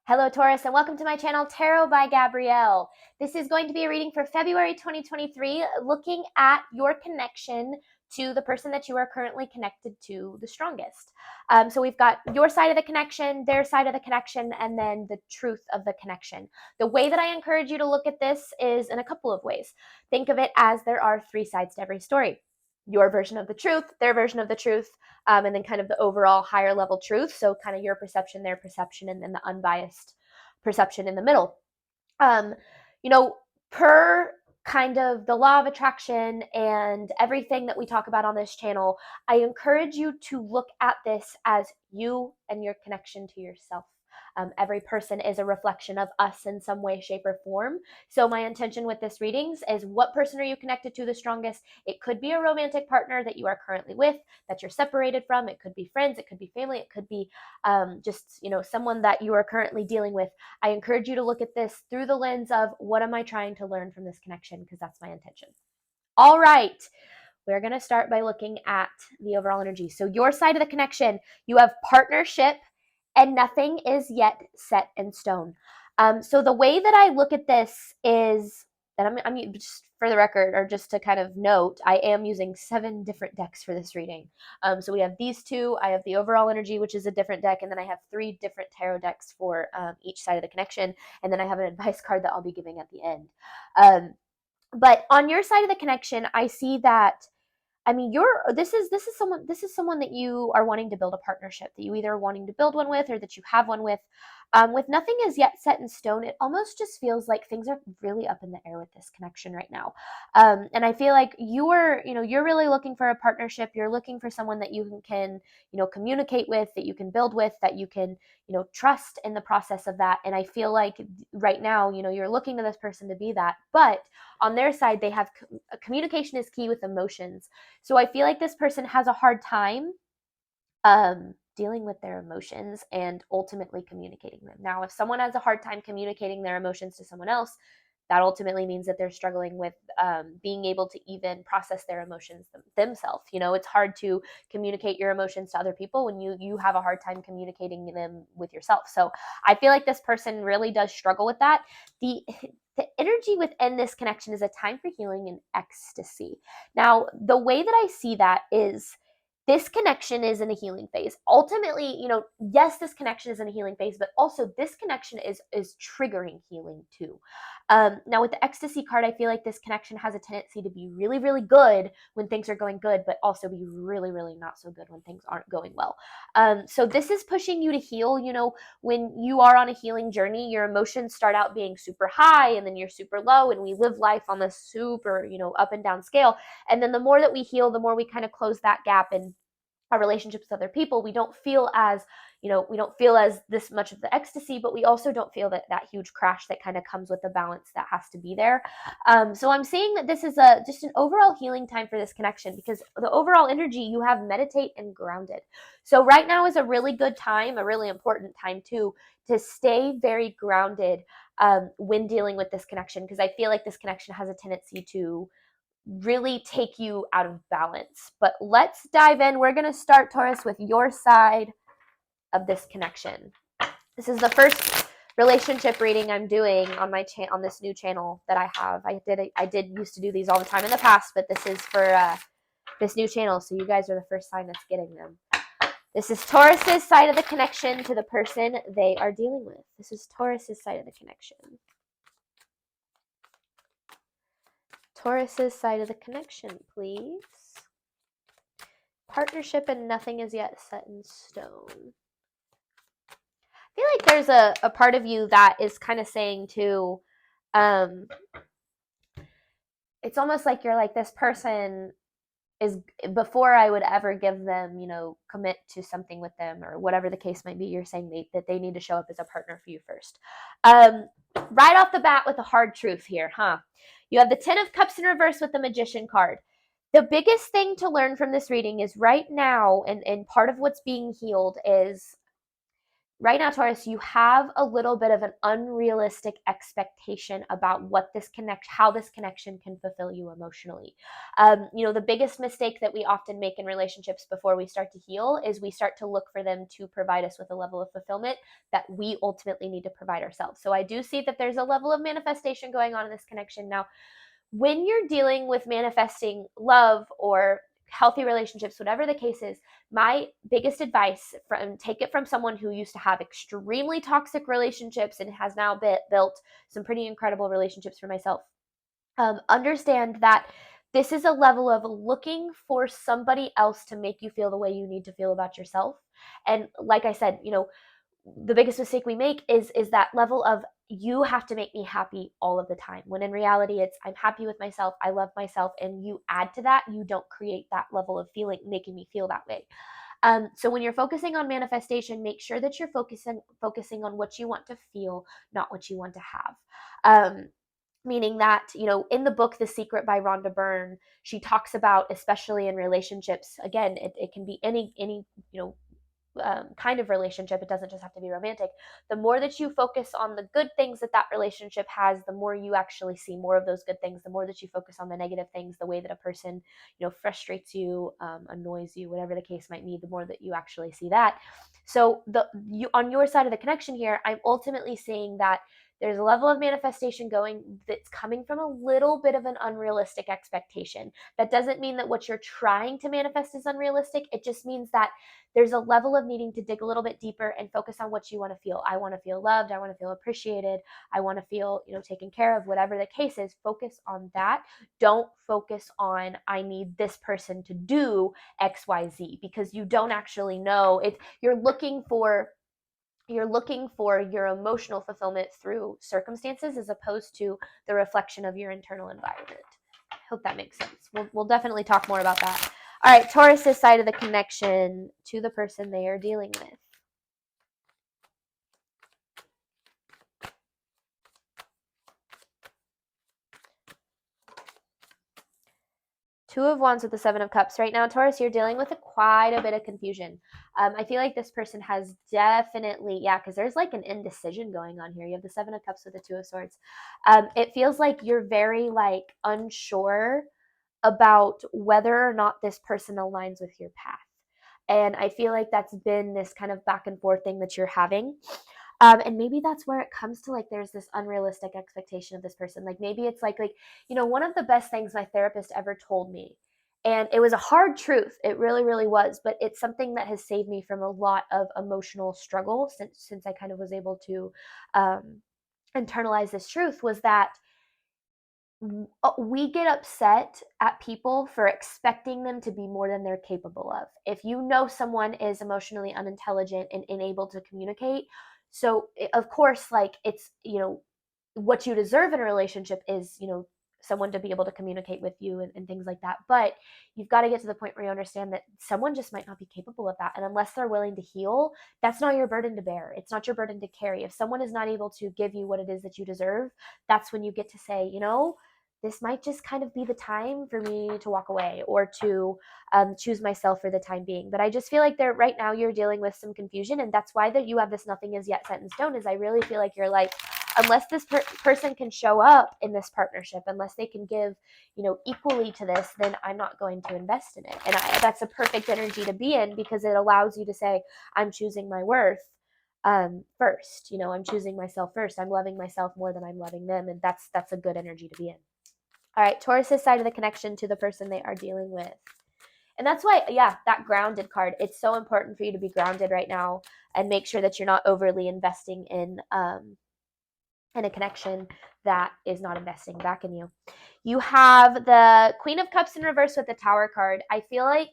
Hello, Taurus, and welcome to my channel, Tarot by Gabrielle. This is going to be a reading for February 2023, looking at your connection to the person that you are currently connected to the strongest. So we've got your side of the connection, their side of the connection, and then the truth of the connection. The way that I encourage you to look at this is in a couple of ways. Think of it as there are three sides to every story. Your version of the truth, their version of the truth, and then kind of the overall higher level truth. So kind of your perception, their perception, and then the unbiased perception in the middle. Um, you know, per kind of the law of attraction and everything that we talk about on this channel, I encourage you to look at this as you and your connection to yourself. Every person is a reflection of us in some way, shape, or form. So my intention with this readings is, what person are you connected to the strongest? It could be a romantic partner that you are currently with, that you're separated from. It could be friends. It could be family. It could be just, someone that you are currently dealing with. I encourage you to look at this through the lens of, what am I trying to learn from this connection? Because that's my intention. All right. We're going to start by looking at the overall energy. So your side of the connection, you have partnership, and nothing is yet set in stone. So the way that I look at this is, and I'm just for the record, or just to kind of note, I am using 7 different decks for this reading. So we have these 2, I have the overall energy, which is a different deck, and then I have 3 different tarot decks for each side of the connection, and then I have an advice card that I'll be giving at the end. But on your side of the connection, I see that, this is someone that you are wanting to build a partnership, that you either are wanting to build one with, or that you have one with. With nothing as yet set in stone, it almost just feels like things are really up in the air with this connection right now. And I feel like you're really looking for a partnership. You're looking for someone that you can communicate with, that you can build with, that you can trust in the process of that. And I feel like right now, you're looking to this person to be that, but on their side, they have communication is key with emotions. So I feel like this person has a hard time dealing with their emotions and ultimately communicating them. Now, if someone has a hard time communicating their emotions to someone else, that ultimately means that they're struggling with being able to even process their emotions themselves. It's hard to communicate your emotions to other people when you have a hard time communicating them with yourself. So I feel like this person really does struggle with that. The energy within this connection is a time for healing and ecstasy. Now, the way that I see that is, this connection is in a healing phase. Ultimately, yes, this connection is in a healing phase, but also this connection is triggering healing too. Now, with the ecstasy card, I feel like this connection has a tendency to be really, really good when things are going good, but also be really, really not so good when things aren't going well. So this is pushing you to heal. When you are on a healing journey, your emotions start out being super high, and then you're super low, and we live life on this super, up and down scale. And then the more that we heal, the more we kind of close that gap in our relationships with other people. We don't feel as this much of the ecstasy, but we also don't feel that huge crash that kind of comes with the balance that has to be there. So I'm seeing that this is just an overall healing time for this connection, because the overall energy, you have meditate and grounded. So right now is a really good time, a really important time too, to stay very grounded when dealing with this connection, because I feel like this connection has a tendency to really take you out of balance. But let's dive in. We're going to start, Taurus, with your side of this connection. This is the first relationship reading I'm doing on my on this new channel that I have. I did used to do these all the time in the past, but this is for this new channel, so you guys are the first time that's getting them. This is Taurus's side of the connection to the person they are dealing with. This is Taurus's side of the connection. Taurus's side of the connection, please. Partnership and nothing is yet set in stone. I feel like there's a part of you that is kind of saying too, it's almost like you're like, this person is, before I would ever give them, commit to something with them, or whatever the case might be, you're saying that they need to show up as a partner for you first. Right off the bat with a hard truth here, huh? You have the 10 of Cups in reverse with the Magician card. The biggest thing to learn from this reading is right now, and part of what's being healed is right now, Taurus, you have a little bit of an unrealistic expectation about how this connection can fulfill you emotionally. The biggest mistake that we often make in relationships before we start to heal is we start to look for them to provide us with a level of fulfillment that we ultimately need to provide ourselves. So I do see that there's a level of manifestation going on in this connection. Now, when you're dealing with manifesting love or healthy relationships, whatever the case is, my biggest advice, take it from someone who used to have extremely toxic relationships and has now built some pretty incredible relationships for myself. Understand that this is a level of looking for somebody else to make you feel the way you need to feel about yourself. And like I said, the biggest mistake we make is that level of you have to make me happy all of the time, when in reality it's I'm happy with myself, I love myself, and you add to that, you don't create that level of feeling making me feel that way. So when you're focusing on manifestation, make sure that you're focusing on what you want to feel, not what you want to have. Meaning that, in the book The Secret by Rhonda Byrne, she talks about, especially in relationships, again, it can be any kind of relationship. It doesn't just have to be romantic. The more that you focus on the good things that relationship has, the more you actually see more of those good things. The more that you focus on the negative things, the way that a person, frustrates you, annoys you, whatever the case might be, the more that you actually see that. So you on your side of the connection here, I'm ultimately seeing that there's a level of manifestation going that's coming from a little bit of an unrealistic expectation. That doesn't mean that what you're trying to manifest is unrealistic. It just means that there's a level of needing to dig a little bit deeper and focus on what you want to feel. I want to feel loved. I want to feel appreciated. I want to feel, taken care of, whatever the case is. Focus on that. Don't focus on, I need this person to do XYZ, because you don't actually know it. You're looking for your emotional fulfillment through circumstances as opposed to the reflection of your internal environment. I hope that makes sense. We'll definitely talk more about that. All right, Taurus's side of the connection to the person they are dealing with. Two of Wands with the Seven of Cups. Right now, Taurus, you're dealing with quite a bit of confusion. I feel like this person has definitely, because there's like an indecision going on here. You have the Seven of Cups with the Two of Swords. It feels like you're very unsure about whether or not this person aligns with your path. And I feel like that's been this kind of back and forth thing that you're having. And maybe that's where it comes to there's this unrealistic expectation of this person. Maybe it's one of the best things my therapist ever told me, and it was a hard truth. It really, really was, but it's something that has saved me from a lot of emotional struggle since I kind of was able to internalize this truth, was that we get upset at people for expecting them to be more than they're capable of. If you know someone is emotionally unintelligent and unable to communicate, so of course, it's, what you deserve in a relationship is, someone to be able to communicate with you and things like that. But you've got to get to the point where you understand that someone just might not be capable of that. And unless they're willing to heal, that's not your burden to bear. It's not your burden to carry. If someone is not able to give you what it is that you deserve, that's when you get to say, this might just kind of be the time for me to walk away or to choose myself for the time being. But I just feel like right now you're dealing with some confusion, and that's why that you have this nothing is yet set in stone. Is I really feel like you're unless this person can show up in this partnership, unless they can give, equally to this, then I'm not going to invest in it. And that's a perfect energy to be in, because it allows you to say, I'm choosing my worth first. I'm choosing myself first. I'm loving myself more than I'm loving them, and that's a good energy to be in. All right, Taurus's side of the connection to the person they are dealing with. And that's why, that grounded card, it's so important for you to be grounded right now and make sure that you're not overly investing in a connection that is not investing back in you. You have the Queen of Cups in reverse with the Tower card. I feel like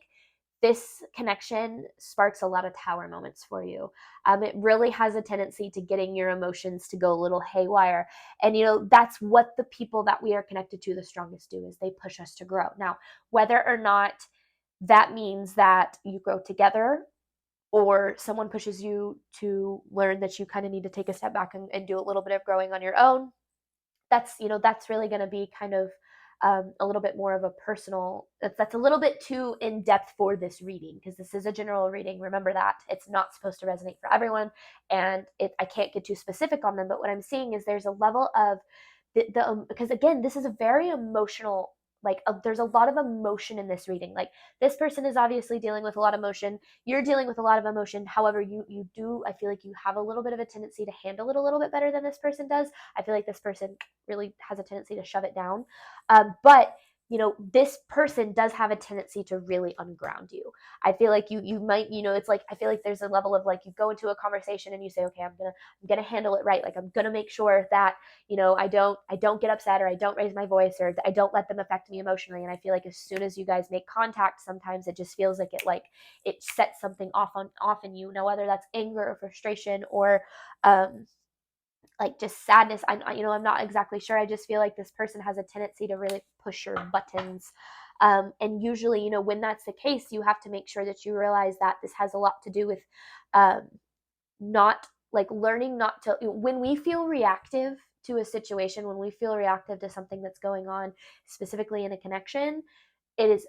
this connection sparks a lot of Tower moments for you. It really has a tendency to getting your emotions to go a little haywire. And, that's what the people that we are connected to the strongest do, is they push us to grow. Now, whether or not that means that you grow together or someone pushes you to learn that you kind of need to take a step back and do a little bit of growing on your own, that's really going to be kind of a little bit more of a personal, that's a little bit too in depth for this reading, because this is a general reading. Remember that it's not supposed to resonate for everyone, and I can't get too specific on them. But what I'm seeing is there's a level of because again, this is a very emotional, like there's a lot of emotion in this reading. Like, this person is obviously dealing with a lot of emotion, you're dealing with a lot of emotion. However, you do, I feel like you have a little bit of a tendency to handle it a little bit better than this person does. I feel like this person really has a tendency to shove it down. But this person does have a tendency to really unground you. I feel like you might, it's like, I feel like there's a level of, like, you go into a conversation and you say, okay, I'm gonna handle it right. Like, I'm gonna make sure that I don't get upset, or I don't raise my voice, or I don't let them affect me emotionally. And I feel like as soon as you guys make contact, sometimes it just feels like it sets something off in you. Now, whether that's anger or frustration, or like just sadness, I'm not exactly sure. I just feel like this person has a tendency to really push your buttons. And usually, when that's the case, you have to make sure that you realize that this has a lot to do with um, not, like, learning not to, when we feel reactive to a situation, when we feel reactive to something that's going on, specifically in a connection, it is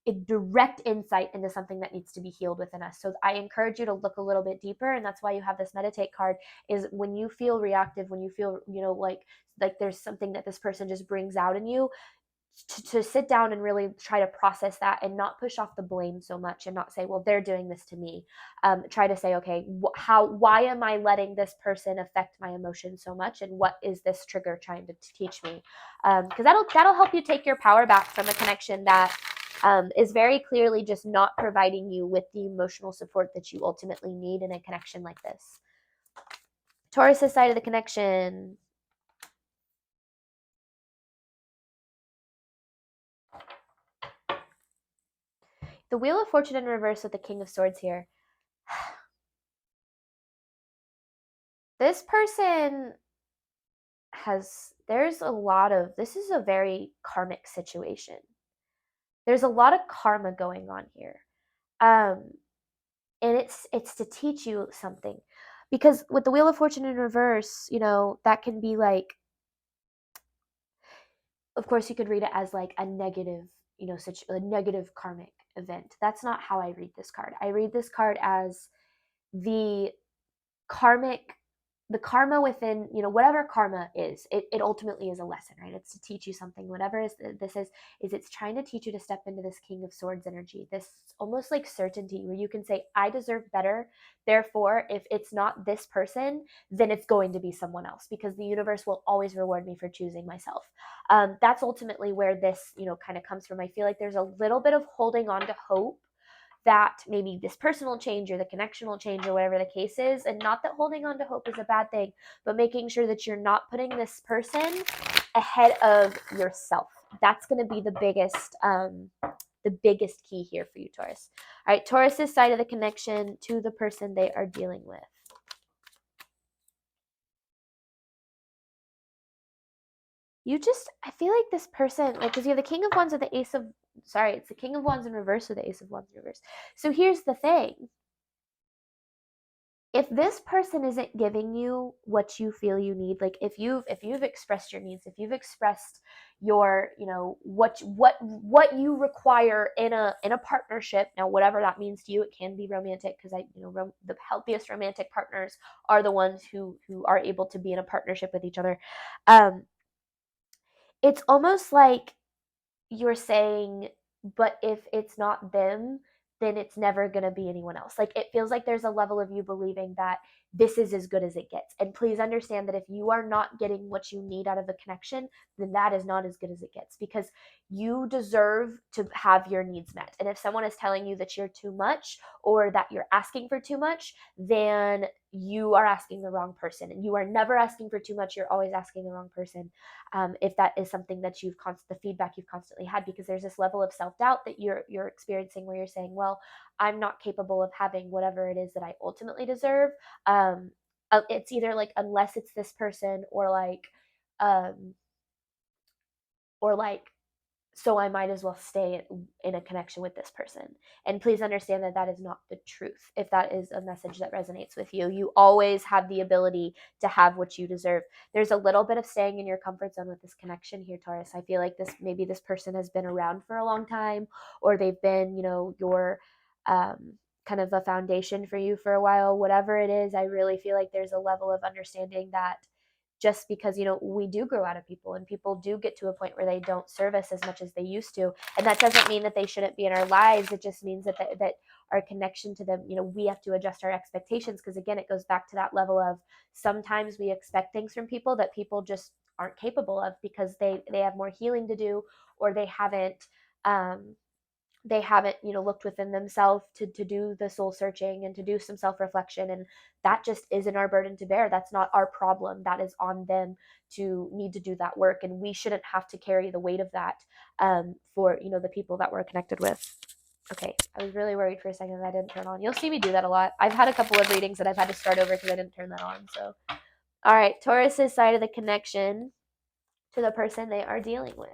a direct insight into something that needs to be healed within us. So I encourage you to look a little bit deeper, and that's why you have this meditate card. Is when you feel reactive, when you feel, like there's something that this person just brings out in you, to sit down and really try to process that, and not push off the blame so much, and not say, well, they're doing this to me. Try to say, okay, why am I letting this person affect my emotions so much, and what is this trigger trying to teach me? Because that'll help you take your power back from a connection that is very clearly just not providing you with the emotional support that you ultimately need in a connection like this. Taurus's side of the connection. The Wheel of Fortune in reverse with the King of Swords here. This person there's a lot of, this is a very karmic situation. There's a lot of karma going on here. And it's to teach you something. Because with the Wheel of Fortune in reverse, that can be like, of course you could read it as like a negative, such a negative karmic event. That's not how I read this card. I read this card as the karmic, the karma within, whatever karma is, it ultimately is a lesson, right? It's to teach you something. Whatever this is it's trying to teach you to step into this King of Swords energy, this almost like certainty, where you can say, I deserve better. Therefore, if it's not this person, then it's going to be someone else, because the universe will always reward me for choosing myself. That's ultimately where this, kind of comes from. I feel like there's a little bit of holding on to hope that maybe this person will change, or the connection will change, or whatever the case is. And not that holding on to hope is a bad thing, but making sure that you're not putting this person ahead of yourself. That's going to be the biggest key here for you, Taurus. All right, Taurus's side of the connection to the person they are dealing with. I feel like this person, like, because you have the King of Wands with the it's the King of Wands in reverse with the Ace of Wands in reverse. So here's the thing. If this person isn't giving you what you feel you need, like if you've expressed your needs, if you've expressed your, what you require in a partnership, now whatever that means to you, it can be romantic, because the healthiest romantic partners are the ones who are able to be in a partnership with each other. It's almost like you're saying, but if it's not them, then it's never going to be anyone else. Like, it feels like there's a level of you believing that this is as good as it gets. And please understand that if you are not getting what you need out of a connection, then that is not as good as it gets, because you deserve to have your needs met. And if someone is telling you that you're too much, or that you're asking for too much, then you are asking the wrong person. And you are never asking for too much. You're always asking the wrong person. If that is something that the feedback you've constantly had, because there's this level of self-doubt that you're experiencing, where you're saying, well, I'm not capable of having whatever it is that I ultimately deserve. It's either like, unless it's this person, or like so I might as well stay in a connection with this person. And please understand that that is not the truth. If that is a message that resonates with you, you always have the ability to have what you deserve. There's a little bit of staying in your comfort zone with this connection here, Taurus. I feel like maybe this person has been around for a long time, or they've been, your kind of a foundation for you for a while. Whatever it is, I really feel like there's a level of understanding that just because we do grow out of people, and people do get to a point where they don't serve us as much as they used to, and that doesn't mean that they shouldn't be in our lives. It just means that our connection to them, we have to adjust our expectations, because again, it goes back to that level of sometimes we expect things from people that people just aren't capable of, because they have more healing to do, or they haven't looked within themselves to do the soul searching and to do some self-reflection, and that just isn't our burden to bear. That's not our problem. That is on them to need to do that work, and we shouldn't have to carry the weight of that for the people that we're connected with. Okay, I was really worried for a second that I didn't turn on. You'll see me do that a lot. I've had a couple of readings that I've had to start over because I didn't turn that on. So all right, Taurus's side of the connection to the person they are dealing with.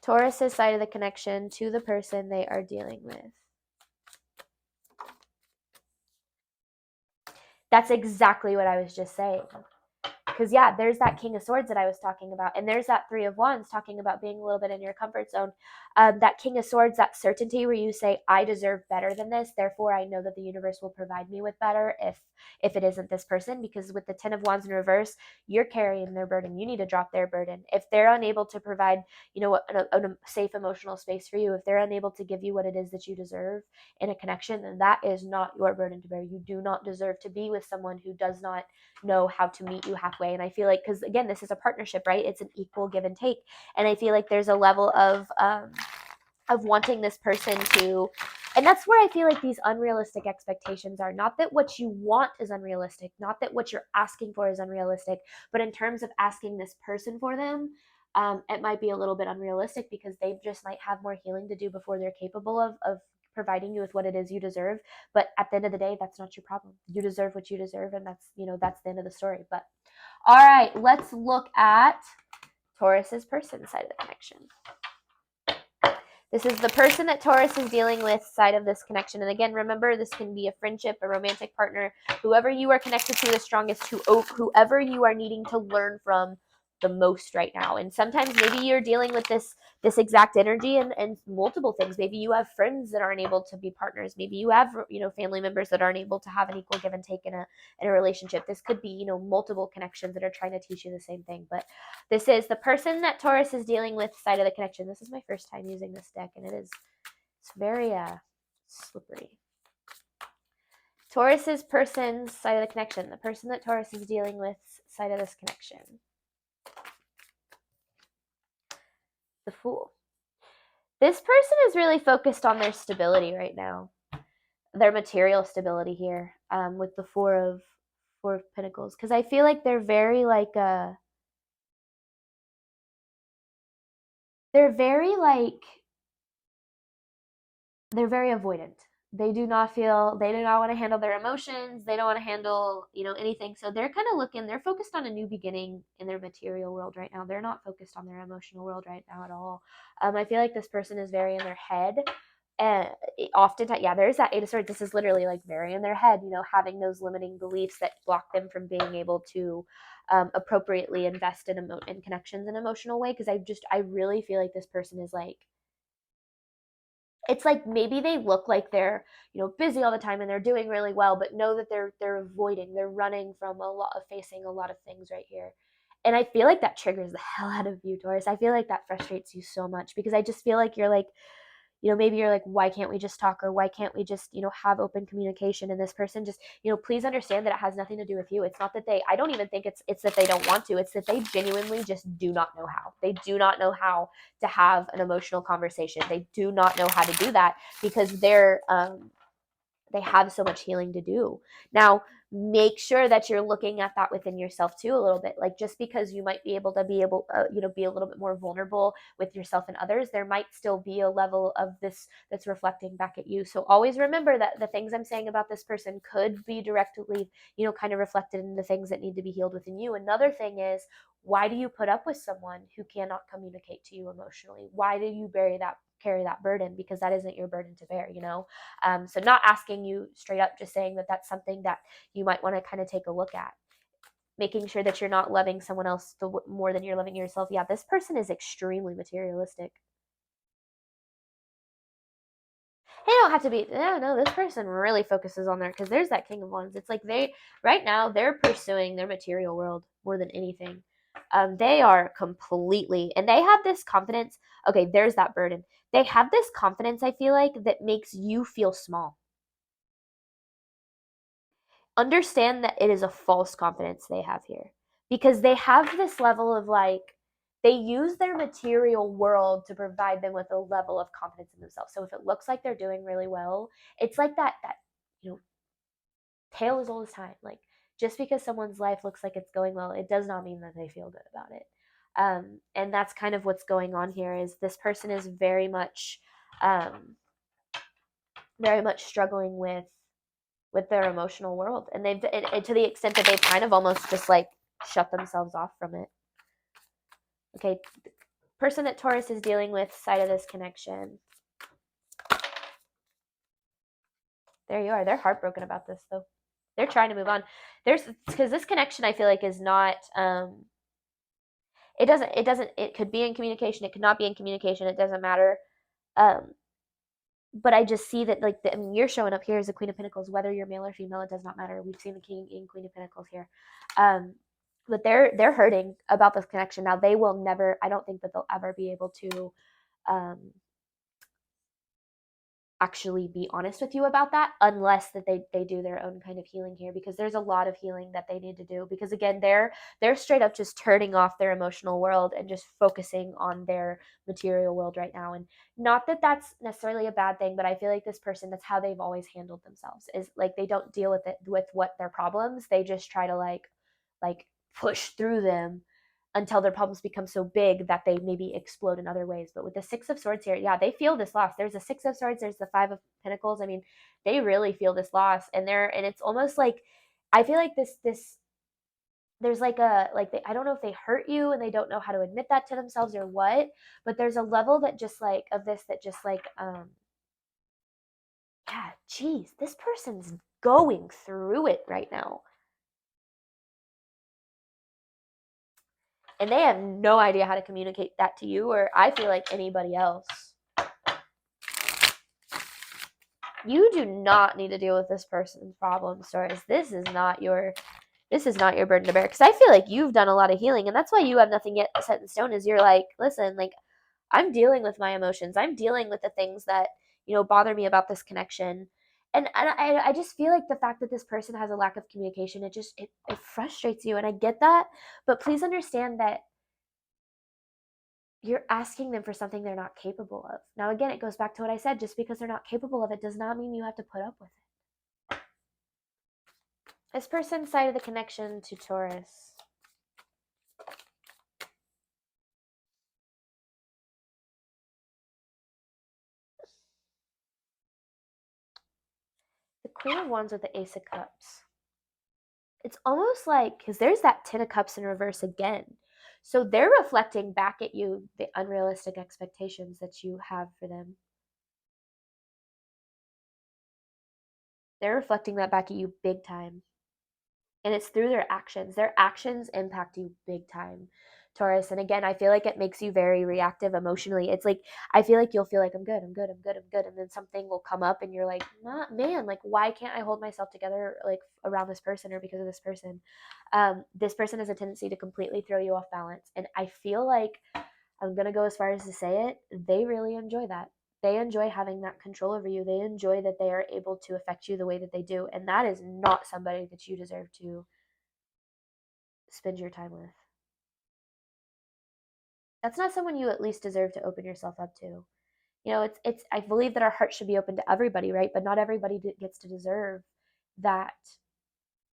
Taurus's side of the connection to the person they are dealing with. That's exactly what I was just saying. Because yeah, there's that King of Swords that I was talking about, and there's that Three of Wands talking about being a little bit in your comfort zone. That King of Swords, that certainty where you say, I deserve better than this, therefore I know that the universe will provide me with better if it isn't this person. Because with the Ten of Wands in reverse, you're carrying their burden. You need to drop their burden. If they're unable to provide a safe emotional space for you, if they're unable to give you what it is that you deserve in a connection, then that is not your burden to bear. You do not deserve to be with someone who does not know how to meet you halfway. And I feel like, because again, this is a partnership, right? It's an equal give and take. And I feel like there's a level of wanting this person to, and that's where I feel like these unrealistic expectations are. Not that what you want is unrealistic, not that what you're asking for is unrealistic, but in terms of asking this person for them, it might be a little bit unrealistic, because they just might have more healing to do before they're capable of providing you with what it is you deserve. But at the end of the day, that's not your problem. You deserve what you deserve, and that's the end of the story. But all right, let's look at Taurus's person side of the connection. This is the person that Taurus is dealing with side of this connection. And again, remember, this can be a friendship, a romantic partner, whoever you are connected to the strongest, whoever you are needing to learn from the most right now. And sometimes maybe you're dealing with this exact energy and multiple things. Maybe you have friends that aren't able to be partners. Maybe you have family members that aren't able to have an equal give and take in a relationship. This could be multiple connections that are trying to teach you the same thing. But this is the person that Taurus is dealing with side of the connection. This is my first time using this deck, and it's very slippery. Taurus's person's side of the connection. The person that Taurus is dealing with side of this connection. The Fool. This person is really focused on their stability right now, their material stability here, with the Four of Pentacles, because I feel like they're very they're very avoidant. They do not want to handle their emotions. They don't want to handle, anything. So they're kind of they're focused on a new beginning in their material world right now. They're not focused on their emotional world right now at all. I feel like this person is very in their head. And oftentimes, there's that Eight of Swords. This is literally very in their head, having those limiting beliefs that block them from being able to appropriately invest in connections in an emotional way. Because I really feel like this person is it's maybe they look like they're busy all the time and they're doing really well, but know that they're avoiding, they're running from facing a lot of things right here. And I feel like that triggers the hell out of you, Taurus. I feel like that frustrates you so much, because I just feel like you're maybe you're why can't we just talk, or why can't we just have open communication? And this person just please understand that it has nothing to do with you. It's not that I don't even think it's that they don't want to. It's that they genuinely just do not know how. They do not know how to have an emotional conversation. They do not know how to do that, because they're they have so much healing to do. Now, make sure that you're looking at that within yourself too a little bit. Like, just because you might be able to be a little bit more vulnerable with yourself and others, there might still be a level of this that's reflecting back at you. So always remember that the things I'm saying about this person could be directly, kind of reflected in the things that need to be healed within you. Another thing is, why do you put up with someone who cannot communicate to you emotionally? Why do you carry that burden? Because that isn't your burden to bear, so not asking you straight up, just saying that that's something that you might want to kind of take a look at. Making sure that you're not loving someone else more than you're loving yourself. Yeah, this person is extremely materialistic. They don't have to be, no, this person really focuses on because there's that King of Wands. It's like right now, they're pursuing their material world more than anything. They are completely, and they have this confidence. Okay, there's that burden. They have this confidence, I feel like, that makes you feel small. Understand that it is a false confidence they have here, because they have this level of they use their material world to provide them with a level of confidence in themselves. So if it looks like they're doing really well, it's like that you know tale as old as time. Like, just because someone's life looks like it's going well, it does not mean that they feel good about it. And that's kind of what's going on here. Is this person is very much struggling with their emotional world, and they've and to the extent that they've kind of almost just shut themselves off from it. Okay, person that Taurus is dealing with, side of this connection. There you are. They're heartbroken about this, though. They're trying to move on. Because this connection, I feel like, is not. It could be in communication. It could not be in communication. It doesn't matter. Um, but I just see that, you're showing up here as a Queen of Pentacles, whether you're male or female, it does not matter. We've seen the King and Queen of Pentacles here. But they're hurting about this connection. Now, they will never, I don't think that they'll ever be able to actually be honest with you about that, unless that they do their own kind of healing here, because there's a lot of healing that they need to do, because again, they're straight up just turning off their emotional world and just focusing on their material world right now. And not that that's necessarily a bad thing, but I feel like this person, that's how they've always handled themselves, is they don't deal with it with what their problems, they just try to push through them until their problems become so big that they maybe explode in other ways. But with the Six of Swords here, yeah, they feel this loss. There's a Six of Swords, there's the Five of Pentacles. I mean, they really feel this loss, and it's almost like, I feel like this there's I don't know if they hurt you and they don't know how to admit that to themselves or what, but there's a level that just of this that just yeah, geez, this person's going through it right now. And they have no idea how to communicate that to you, or I feel like anybody else. You do not need to deal with this person's problem stories. This is not your burden to bear. Because I feel like you've done a lot of healing, and that's why you have nothing yet set in stone. Is you're listen, I'm dealing with my emotions. I'm dealing with the things that bother me about this connection. And I just feel like the fact that this person has a lack of communication, it frustrates you, and I get that. But please understand that you're asking them for something they're not capable of. Now, again, it goes back to what I said. Just because they're not capable of it does not mean you have to put up with it. This person's side of the connection to Taurus. The Queen of Wands with the Ace of Cups. It's almost because there's that Ten of Cups in reverse again. So they're reflecting back at you the unrealistic expectations that you have for them. They're reflecting that back at you big time. And it's through their actions. Their actions impact you big time, Taurus. And again, I feel like it makes you very reactive emotionally. It's I feel like you'll feel like I'm good. And then something will come up and you're like, man, why can't I hold myself together around this person or because of this person? This person has a tendency to completely throw you off balance. And I feel like, I'm going to go as far as to say it, they really enjoy that. They enjoy having that control over you. They enjoy that they are able to affect you the way that they do. And that is not somebody that you deserve to spend your time with. That's not someone you at least deserve to open yourself up to. I believe that our heart should be open to everybody, right? But not everybody gets to deserve that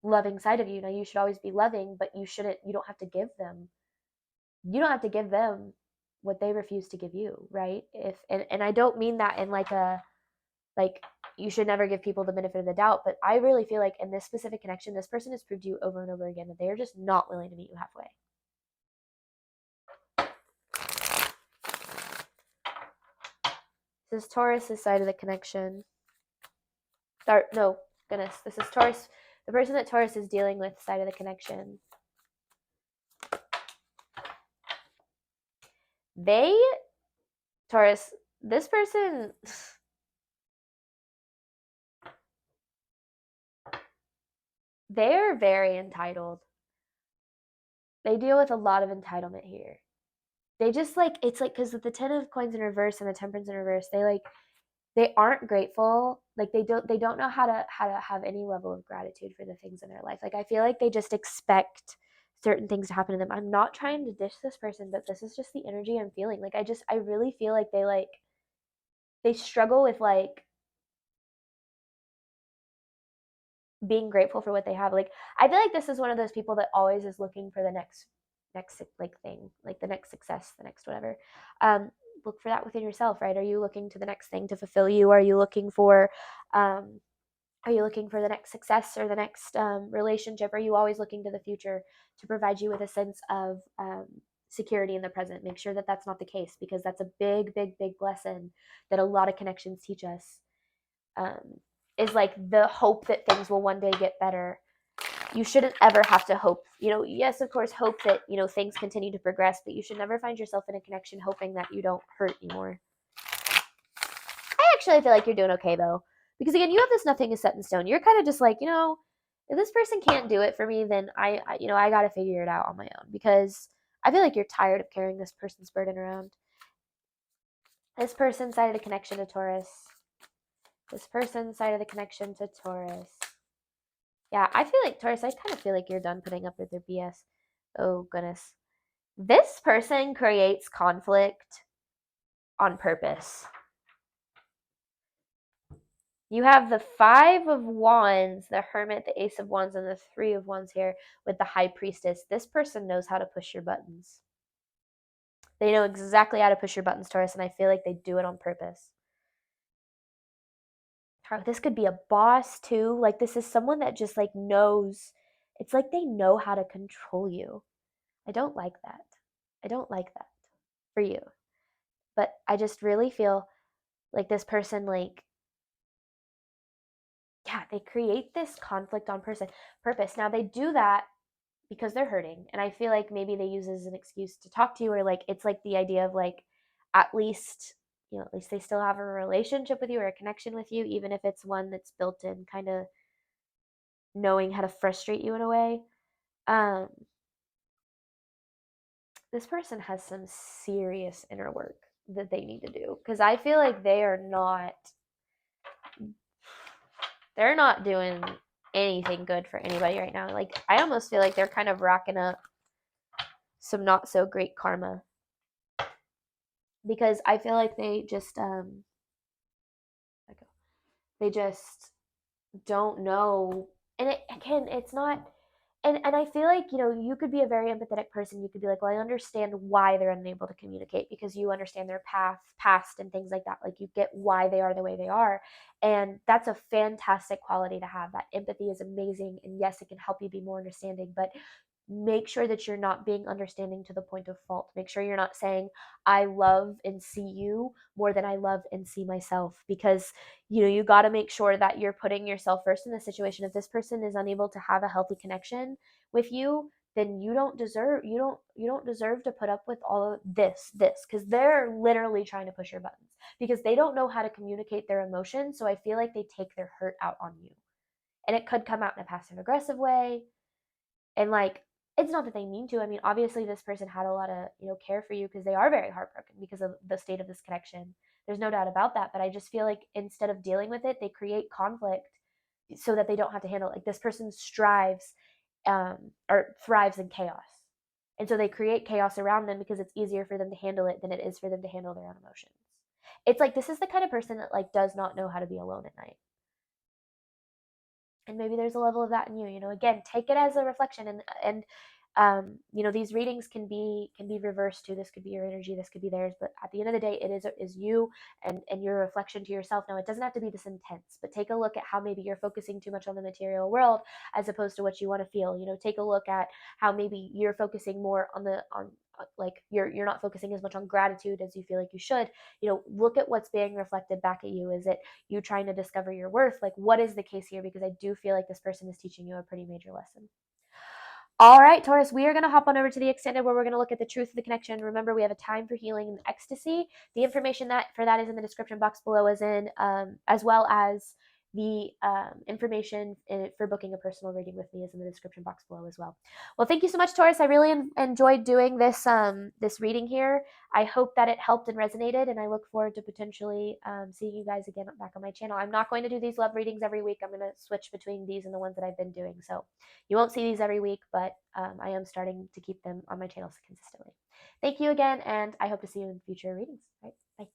loving side of you. Now, you should always be loving, but you don't have to give them, what they refuse to give you, right? And I don't mean that in like you should never give people the benefit of the doubt, but I really feel like in this specific connection, this person has proved to you over and over again that they are just not willing to meet you halfway. This is Taurus's side of the connection. No, goodness, this is Taurus, the person that Taurus is dealing with, side of the connection. Taurus, this person, they're very entitled. They deal with a lot of entitlement here. They just it's because with the 10 of coins in reverse and the temperance in reverse, they aren't grateful. They don't know how to have any level of gratitude for the things in their life. I feel like they just expect certain things to happen to them. I'm not trying to dish this person, but this is just the energy I'm feeling. I really feel like they struggle with being grateful for what they have. I feel like this is one of those people that always is looking for the next thing, the next success, the next whatever. Look for that within yourself, right? Are you looking to the next thing to fulfill you? Are you looking for the next success or the next relationship? Are you always looking to the future to provide you with a sense of security in the present? Make sure that that's not the case, because that's a big, big, big lesson that a lot of connections teach us. Is the hope that things will one day get better. You shouldn't ever have to hope, yes, of course, hope that, things continue to progress, but you should never find yourself in a connection hoping that you don't hurt anymore. I actually feel like you're doing okay, though, because again, you have this nothing is set in stone. You're kind of just if this person can't do it for me, then I got to figure it out on my own, because I feel like you're tired of carrying this person's burden around. This person's side of the connection to Taurus. This person's side of the connection to Taurus. Yeah, I feel like, Taurus, I kind of feel like you're done putting up with their BS. Oh, goodness. This person creates conflict on purpose. You have the 5 of Wands, the Hermit, the Ace of Wands, and the 3 of Wands here with the High Priestess. This person knows how to push your buttons. They know exactly how to push your buttons, Taurus, and I feel like they do it on purpose. This could be a boss, too. This is someone that just, knows. It's like they know how to control you. I don't like that. I don't like that for you. But I just really feel like this person, they create this conflict on purpose. Now, they do that because they're hurting. And I feel like maybe they use it as an excuse to talk to you, or it's the idea of at least, at least they still have a relationship with you or a connection with you, even if it's one that's built in kind of knowing how to frustrate you in a way. This person has some serious inner work that they need to do, because I feel like they're not doing anything good for anybody right now. I almost feel like they're kind of racking up some not so great karma, because I feel like they just don't know. And it's not. And I feel like, you could be a very empathetic person. You could be like, well, I understand why they're unable to communicate, because you understand their past and things like that. You get why they are the way they are. And that's a fantastic quality to have. That empathy is amazing. And yes, it can help you be more understanding, but make sure that you're not being understanding to the point of fault. Make sure you're not saying, I love and see you more than I love and see myself, because you got to make sure that you're putting yourself first in the situation. If this person is unable to have a healthy connection with you, then you don't deserve to put up with all of this, because they're literally trying to push your buttons, because they don't know how to communicate their emotions. So I feel like they take their hurt out on you, and it could come out in a passive aggressive way. And it's not that they mean to. I mean, obviously this person had a lot of, care for you, because they are very heartbroken because of the state of this connection. There's no doubt about that. But I just feel like instead of dealing with it, they create conflict so that they don't have to handle it. This person strives or thrives in chaos. And so they create chaos around them because it's easier for them to handle it than it is for them to handle their own emotions. It's like this is the kind of person that like does not know how to be alone at night. And maybe there's a level of that in you. Again, take it as a reflection, and these readings can be reversed too. This could be your energy, this could be theirs, but at the end of the day, it is you and your reflection to yourself. Now, it doesn't have to be this intense, but take a look at how maybe you're focusing too much on the material world as opposed to what you want to feel. Take a look at how maybe you're focusing more on like you're not focusing as much on gratitude as you feel like you should. Look at what's being reflected back at you. Is it you trying to discover your worth? Like, what is the case here? Because I do feel like this person is teaching you a pretty major lesson. All right, Taurus, we are going to hop on over to the extended where we're going to look at the truth of the connection. Remember, we have a time for healing and ecstasy. The information for that is in the description box below, as well as the information for booking a personal reading with me is in the description box below as well. Well, thank you so much, Taurus. I really enjoyed doing this reading here. I hope that it helped and resonated, and I look forward to potentially seeing you guys again back on my channel. I'm not going to do these love readings every week. I'm going to switch between these and the ones that I've been doing. So you won't see these every week, but I am starting to keep them on my channel consistently. Thank you again, and I hope to see you in future readings. All right, bye.